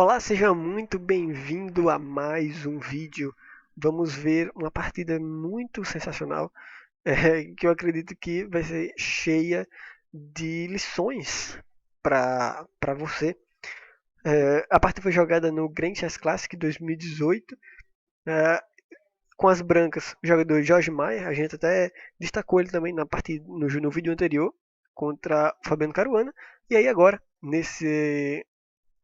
Olá, seja muito bem-vindo a mais um vídeo. Vamos ver uma partida muito sensacional, que eu acredito que vai ser cheia de lições para você. A partida foi jogada no Grand Chess Classic 2018, é, com as brancas, o jogador Jorge Maier. A gente até destacou ele também na partida, no vídeo anterior, contra o Fabiano Caruana. E aí agora, nesse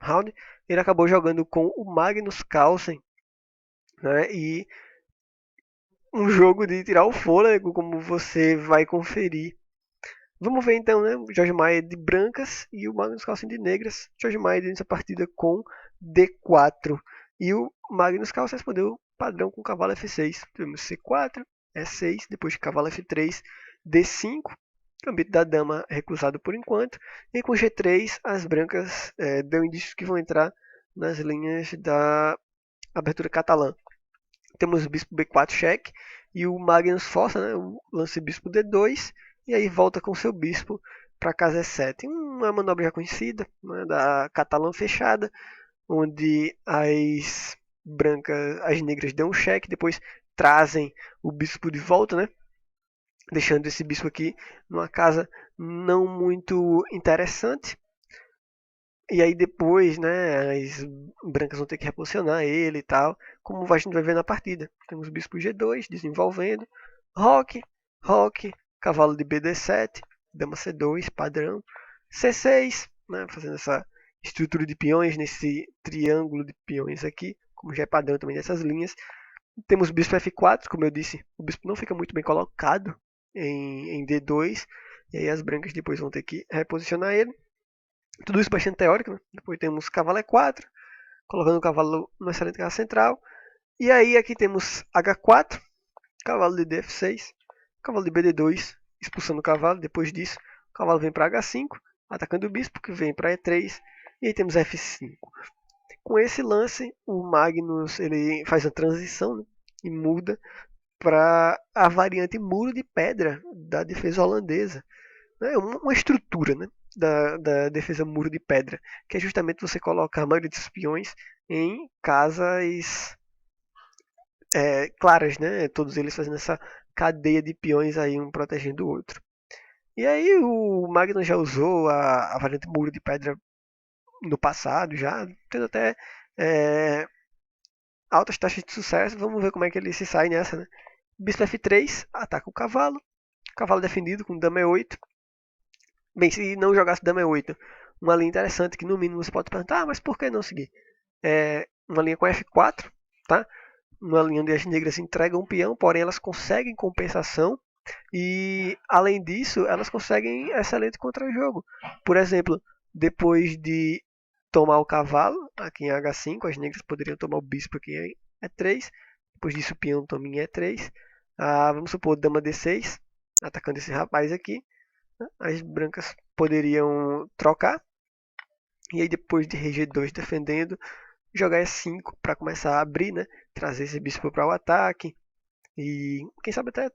round, ele acabou jogando com o Magnus Carlsen, né? E um jogo de tirar o fôlego, como você vai conferir. Vamos ver então, né? O Jorge Maia de brancas e o Magnus Carlsen de negras. Jorge Maia nessa partida com D4. E o Magnus Carlsen respondeu padrão com cavalo F6. Tivemos C4, E6, depois de cavalo F3, D5. Gambito da dama recusado por enquanto. E com G3, as brancas dão indícios que vão entrar nas linhas da abertura catalã. Temos o bispo B4 cheque e o Magnus força, né, o lance bispo D2 e aí volta com seu bispo para casa E7. Uma manobra já conhecida, né, da catalã fechada, onde as brancas, as negras dão um cheque, depois trazem o bispo de volta, né, deixando esse bispo aqui numa casa não muito interessante. E aí depois, né, as brancas vão ter que reposicionar ele e tal, como a gente vai ver na partida. Temos bispo G2 desenvolvendo, roque, roque, cavalo de BD7, dama C2, padrão, C6, né, fazendo essa estrutura de peões nesse triângulo de peões aqui, como já é padrão também nessas linhas. Temos bispo F4, como eu disse, o bispo não fica muito bem colocado em D2, e aí as brancas depois vão ter que reposicionar ele. Tudo isso bastante teórico, né? Depois temos cavalo E4, colocando o cavalo no excelente casa central. E aí aqui temos H4, cavalo de DF6, cavalo de BD2, expulsando o cavalo. Depois disso, o cavalo vem para H5, atacando o bispo, que vem para E3. E aí temos F5. Com esse lance, o Magnus ele faz a transição, né? E muda para a variante muro de pedra da defesa holandesa. É uma estrutura, né, da defesa muro de pedra, que é justamente você colocar a maioria dos peões em casas claras, né, todos eles fazendo essa cadeia de peões aí, um protegendo o outro. E aí o Magnus já usou a variante muro de pedra no passado, já tendo até é, altas taxas de sucesso. Vamos ver como é que ele se sai nessa, né? Bispo F3, ataca o cavalo defendido com dama E8. Bem, se não jogasse dama E8, uma linha interessante que no mínimo você pode perguntar, mas por que não seguir? É uma linha com F4, tá? Uma linha onde as negras entregam um peão, porém elas conseguem compensação e além disso elas conseguem excelente contra-jogo. Por exemplo, depois de tomar o cavalo aqui em H5, as negras poderiam tomar o bispo aqui em E3, depois disso o peão toma em E3. Vamos supor dama D6, atacando esse rapaz aqui. As brancas poderiam trocar. E aí depois de rg 2 defendendo, jogar E5 para começar a abrir, né? Trazer esse bispo para o ataque. E quem sabe até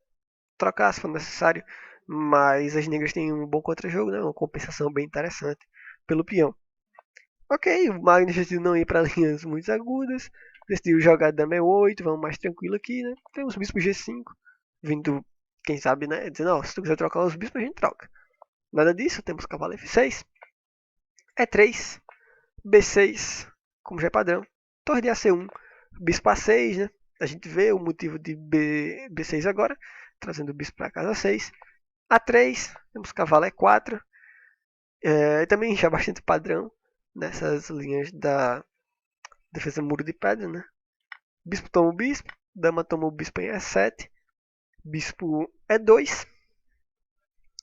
trocar se for necessário. Mas as negras têm um bom contra-jogo, né? Uma compensação bem interessante pelo peão. Ok, o Magnus decidiu não ir para linhas muito agudas. Decidiu jogar dama E8, vamos mais tranquilo aqui, né? Temos bispo G5, vindo, quem sabe, né? Dizendo, oh, se tu quiser trocar os bispos, a gente troca. Nada disso, temos cavalo F6, E3, B6, como já é padrão, torre de AC1, bispo A6, né? A gente vê o motivo de B6 agora, trazendo o bispo para casa 6. A3, temos cavalo E4, também já é bastante padrão nessas linhas da defesa muro de pedra, né? Bispo toma o bispo, dama toma o bispo em E7, bispo E2,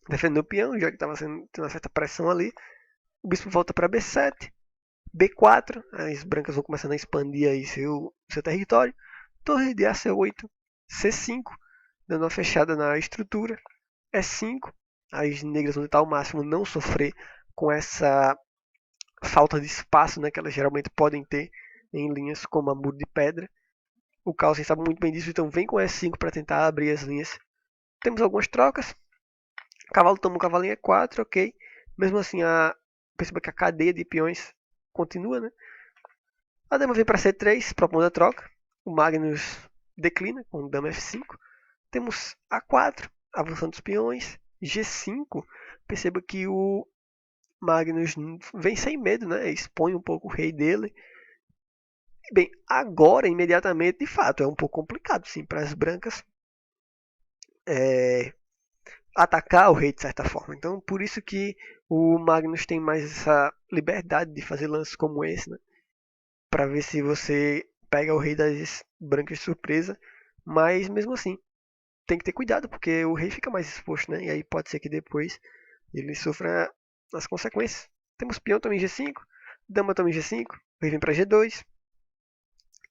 defendendo o peão, já que estava tendo uma certa pressão ali. O bispo volta para B7, B4, as brancas vão começando a expandir aí seu território. Torre de AC8, C5, dando uma fechada na estrutura. E5, as negras vão tentar ao máximo não sofrer com essa falta de espaço, né, que elas geralmente podem ter em linhas como a muro de pedra. O Carlsen sabe muito bem disso, então vem com E5 para tentar abrir as linhas. Temos algumas trocas. Cavalo toma o cavalo em E4, ok. Mesmo assim, perceba que a cadeia de peões continua, né? A dama vem para C3, propondo a troca. O Magnus declina com dama F5. Temos A4, avançando os peões. G5, perceba que o Magnus vem sem medo, né? Expõe um pouco o rei dele. Bem, agora, imediatamente, de fato, é um pouco complicado, sim, para as brancas atacar o rei de certa forma. Então, por isso que o Magnus tem mais essa liberdade de fazer lances como esse, né? Para ver se você pega o rei das brancas de surpresa. Mas, mesmo assim, tem que ter cuidado, porque o rei fica mais exposto, né? E aí pode ser que depois ele sofra as consequências. Temos peão também G5, dama também G5, o rei vem para G2.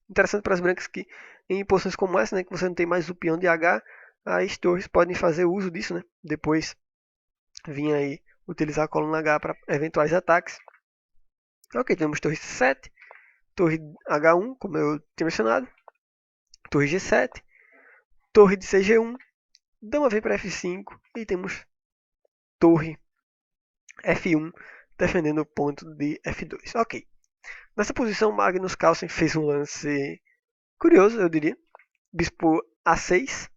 Interessante para as brancas que em posições como essa, né, que você não tem mais o peão de H, as torres podem fazer uso disso, né? Depois vir aí utilizar a coluna H para eventuais ataques. Ok, temos torre C7, torre H1, como eu tinha mencionado, torre G7, torre de CG1, dama vem para F5 e temos torre F1 defendendo o ponto de F2. Ok. Nessa posição, Magnus Carlsen fez um lance curioso, eu diria. Bispo A6,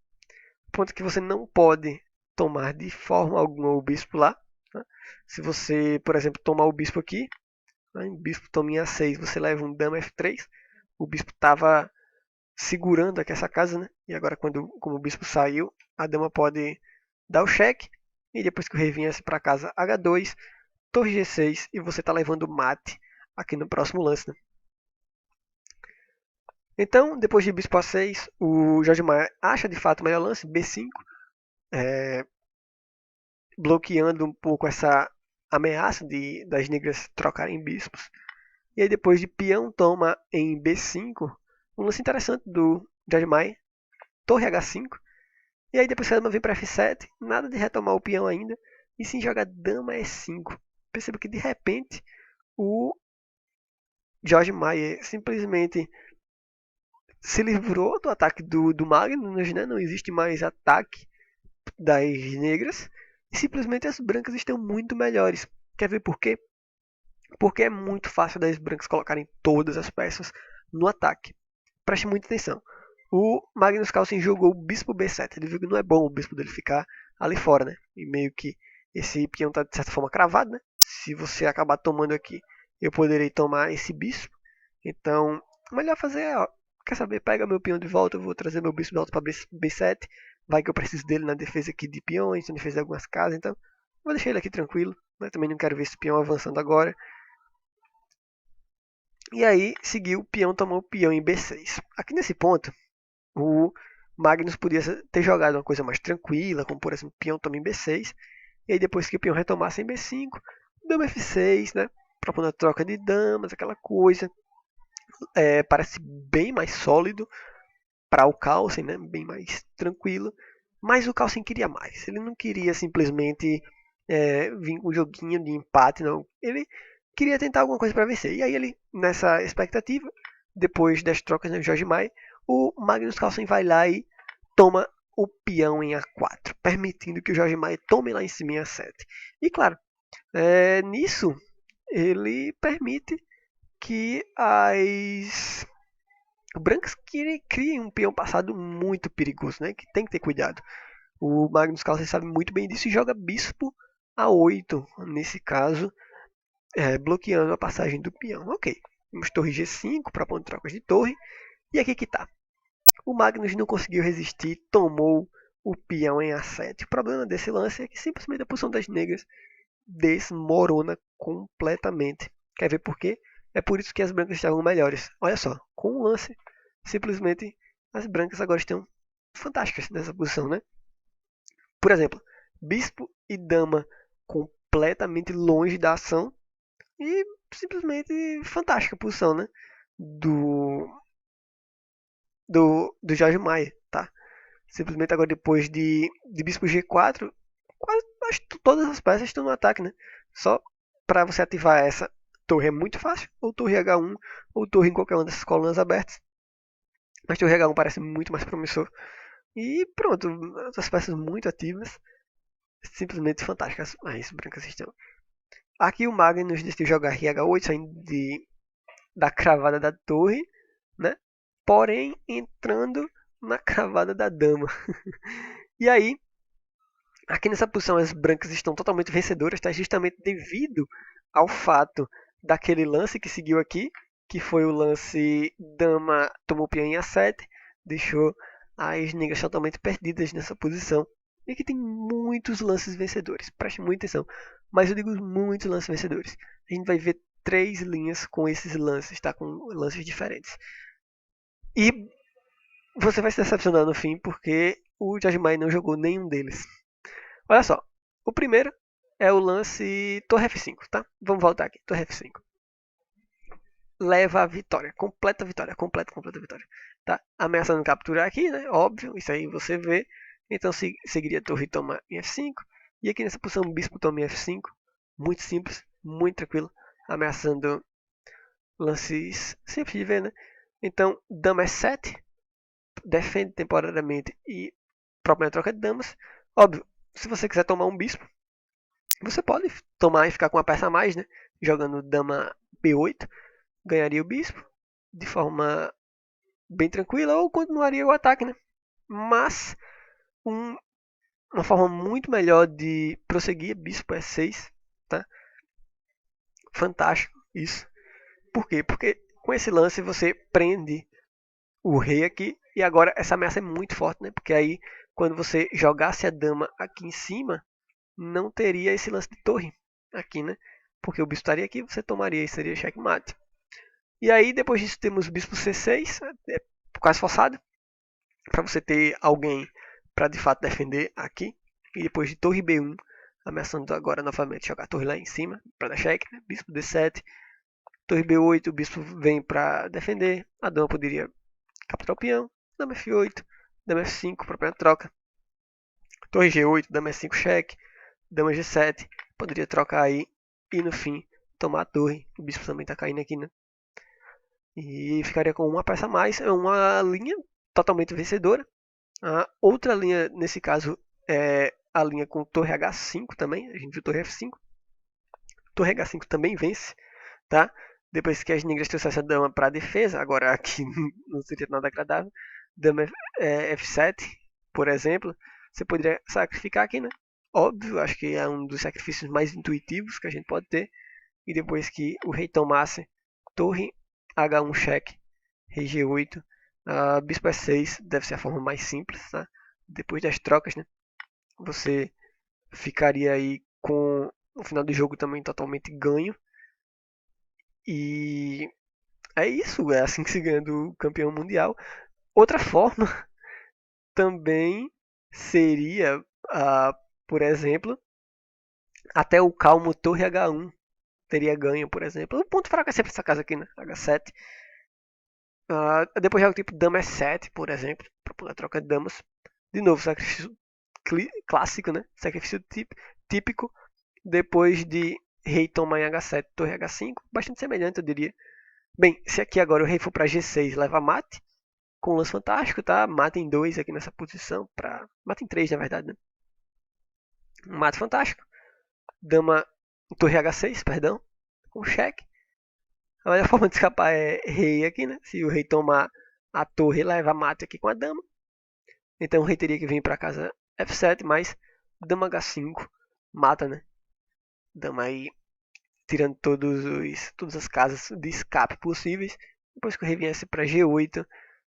ponto que você não pode tomar de forma alguma o bispo lá. Né? Se você, por exemplo, tomar o bispo aqui, né? Bispo toma em A6, você leva um dama F3. O bispo estava segurando aqui essa casa, né? E agora, como o bispo saiu, a dama pode dar o cheque. E depois que o rei viesse para casa H2, torre G6 e você está levando mate aqui no próximo lance. Né? Então, depois de bispo A6, o Jorge Maia acha de fato o melhor lance, B5, bloqueando um pouco essa ameaça das negras trocarem bispos. E aí depois de peão toma em B5, um lance interessante do Jorge Maia, torre H5. E aí depois que a dama vem para F7, nada de retomar o peão ainda, e sim joga dama E5. Perceba que de repente o Jorge Maia simplesmente se livrou do ataque do Magnus, né? Não existe mais ataque das negras e simplesmente as brancas estão muito melhores. Quer ver por quê? Porque é muito fácil das brancas colocarem todas as peças no ataque. Preste muita atenção. O Magnus Carlsen jogou o bispo B7. Ele viu que não é bom o bispo dele ficar ali fora, né? E meio que esse peão está de certa forma cravado, né? Se você acabar tomando aqui, eu poderei tomar esse bispo. Então, o melhor fazer é, ó, quer saber, pega meu peão de volta, eu vou trazer meu bispo de volta para B7. Vai que eu preciso dele na defesa aqui de peões, na defesa de algumas casas, então vou deixar ele aqui tranquilo. Né? Também não quero ver esse peão avançando agora. E aí seguiu o peão, tomou o peão em B6. Aqui nesse ponto, o Magnus podia ter jogado uma coisa mais tranquila, como por exemplo, peão toma em B6. E aí depois que o peão retomasse em B5, dama F6, né? Propondo a troca de damas, aquela coisa. Parece bem mais sólido para o Carlsen, né? Bem mais tranquilo. Mas o Carlsen queria mais. Ele não queria simplesmente vir com um joguinho de empate, não. Ele queria tentar alguma coisa para vencer. E aí ele, nessa expectativa, depois das trocas no Jorge Maia, o Magnus Carlsen vai lá e toma o peão em A4, permitindo que o Jorge Maia tome lá em cima em A7. E claro, nisso ele permite que as brancas criem um peão passado muito perigoso, né? Que tem que ter cuidado. O Magnus Carlsen sabe muito bem disso e joga bispo A8, nesse caso, bloqueando a passagem do peão. Ok, temos torre G5 para ponto de trocas de torre. E aqui que tá. O Magnus não conseguiu resistir, tomou o peão em A7. O problema desse lance é que simplesmente a posição das negras desmorona completamente. Quer ver por quê? É por isso que as brancas estavam melhores. Olha só, com o lance, simplesmente as brancas agora estão fantásticas nessa posição, né? Por exemplo, bispo e dama completamente longe da ação e simplesmente fantástica a posição, né? Do Jorge Maia, tá? Simplesmente agora depois de bispo G4, quase acho que todas as peças estão no ataque, né? Só para você ativar essa torre é muito fácil, ou torre H1, ou torre em qualquer uma dessas colunas abertas. Mas torre H1 parece muito mais promissor. E pronto, as peças muito ativas, simplesmente fantásticas. As brancas estão. Aqui o Magnus decidiu jogar RH8, saindo da cravada da torre, né? Porém entrando na cravada da dama. E aí, aqui nessa posição as brancas estão totalmente vencedoras, tá? Justamente devido ao fato daquele lance que seguiu aqui, que foi o lance dama tomou peão em A7, deixou as negras totalmente perdidas nessa posição. E aqui tem muitos lances vencedores, preste muita atenção. Mas eu digo muitos lances vencedores. A gente vai ver 3 linhas com esses lances, tá? Com lances diferentes. E você vai se decepcionar no fim, porque o Jajimai não jogou nenhum deles. Olha só, o primeiro é o lance Torre F5, tá? Vamos voltar aqui, Torre F5. Leva a vitória, completa vitória, completa vitória. Tá? Ameaçando capturar aqui, né? Óbvio, isso aí você vê. Então seguiria Torre toma em F5. E aqui nessa posição, Bispo toma em F5. Muito simples, muito tranquilo. Ameaçando lances simples de ver, né? Então, Dama E7. Defende temporariamente e própria troca de damas. Óbvio, se você quiser tomar um bispo, você pode tomar e ficar com uma peça a mais, né? Jogando dama B8, ganharia o bispo de forma bem tranquila ou continuaria o ataque, né? Mas uma forma muito melhor de prosseguir bispo E6, tá? Fantástico isso. Por quê? Porque com esse lance você prende o rei aqui e agora essa ameaça é muito forte, né? Porque aí quando você jogasse a dama aqui em cima, não teria esse lance de torre aqui, né? Porque o bispo estaria aqui, você tomaria e seria checkmate. E aí, depois disso, temos o bispo C6, quase forçado, para você ter alguém para de fato defender aqui. E depois de torre B1, ameaçando agora novamente jogar a torre lá em cima, para dar check, né? Bispo D7, torre B8, o bispo vem para defender, a dama poderia capturar o peão, dama F8, dama F5, própria troca, torre G8, dama F5 check, dama G7, poderia trocar aí e no fim tomar a torre. O bispo também está caindo aqui, né? E ficaria com uma peça a mais. É uma linha totalmente vencedora. A outra linha, nesse caso, é a linha com torre H5 também. A gente viu torre F5. Torre H5 também vence, tá? Depois que as negras trouxessem a dama para a defesa, agora aqui não seria nada agradável. Dama F7, por exemplo, você poderia sacrificar aqui, né? Óbvio, acho que é um dos sacrifícios mais intuitivos que a gente pode ter. E depois que o rei tomasse, torre H1 cheque, rei G8, bispo E6 deve ser a forma mais simples, tá? Depois das trocas, né? Você ficaria aí com o final do jogo também totalmente ganho. E é isso, é assim que se ganha do campeão mundial. Outra forma também seria, por exemplo, até o calmo torre H1 teria ganho, por exemplo. O ponto fraco é sempre essa casa aqui, né? H7. Depois joga tipo dama E7, por exemplo, para poder trocar de damas. De novo, sacrifício clássico, né? Sacrifício típico. Depois de rei tomar em H7, torre H5. Bastante semelhante, eu diria. Bem, se aqui agora o rei for para G6, leva mate. Com lance fantástico, tá? Mate em 2 aqui nessa posição. Mate em 3, na verdade, né? Mate fantástico. Dama, torre H6, perdão. Com cheque. A melhor forma de escapar é rei aqui, né? Se o rei tomar a torre, leva mate aqui com a dama. Então o rei teria que vir para casa F7, mas dama H5 mata, né? Dama aí tirando todas as casas de escape possíveis. Depois que o rei viesse para G8,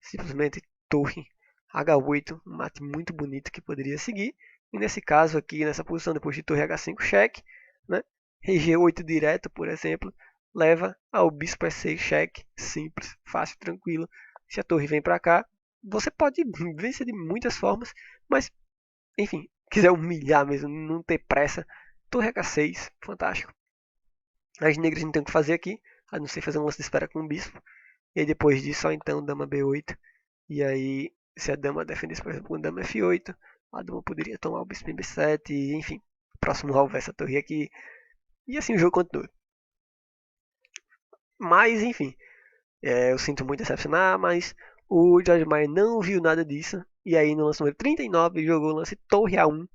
simplesmente torre H8, um mate muito bonito que poderia seguir. E nesse caso aqui, nessa posição, depois de torre H5 cheque, né? Rei G8 direto, por exemplo, leva ao bispo E6 cheque, simples, fácil, tranquilo. Se a torre vem para cá, você pode vencer de muitas formas, mas enfim, quiser humilhar mesmo, não ter pressa, torre H6, fantástico. As negras não tem o que fazer aqui, a não ser fazer um lance de espera com o bispo. E aí depois disso, só então dama B8. E aí, se a dama defendesse, por exemplo, com dama F8, a dama poderia tomar o bispo em B7, e, enfim, próximo alvo essa torre aqui. E assim o jogo continua. Mas, enfim, eu sinto muito decepcionar, mas o George Maia não viu nada disso. E aí no lance número 39 jogou o lance torre A1.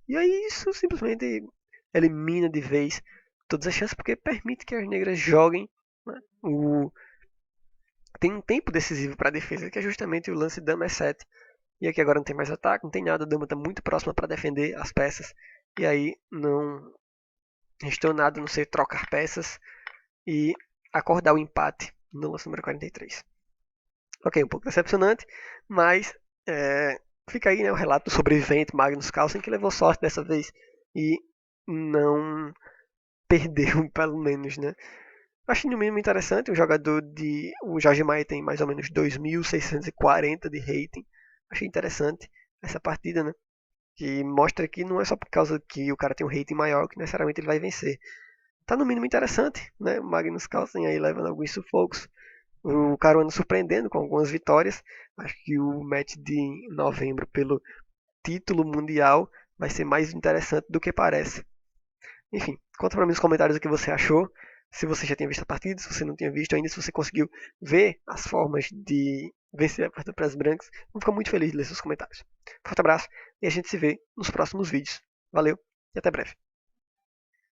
E aí isso simplesmente elimina de vez todas as chances, porque permite que as negras joguem, né, tem um tempo decisivo para a defesa, que é justamente o lance dama E7. E aqui agora não tem mais ataque, não tem nada, a dama está muito próxima para defender as peças. E aí não restou nada a não ser trocar peças e acordar o empate no lance número 43. Ok, um pouco decepcionante, mas fica aí, né, o relato do sobrevivente Magnus Carlsen, que levou sorte dessa vez e não perdeu, pelo menos, né? Achei no mínimo interessante, o Jorge Maia tem mais ou menos 2.640 de rating. Achei interessante essa partida, né? Que mostra que não é só por causa que o cara tem um rating maior que necessariamente ele vai vencer. Tá no mínimo interessante, né? O Magnus Carlsen aí levando alguns sufocos. O Caruana surpreendendo com algumas vitórias. Acho que o match de novembro pelo título mundial vai ser mais interessante do que parece. Enfim, conta para mim nos comentários o que você achou. Se você já tinha visto a partida, se você não tinha visto ainda, se você conseguiu ver as formas de vencer a partida para as brancas. Vou ficar muito feliz de ler seus comentários. Forte abraço e a gente se vê nos próximos vídeos. Valeu e até breve.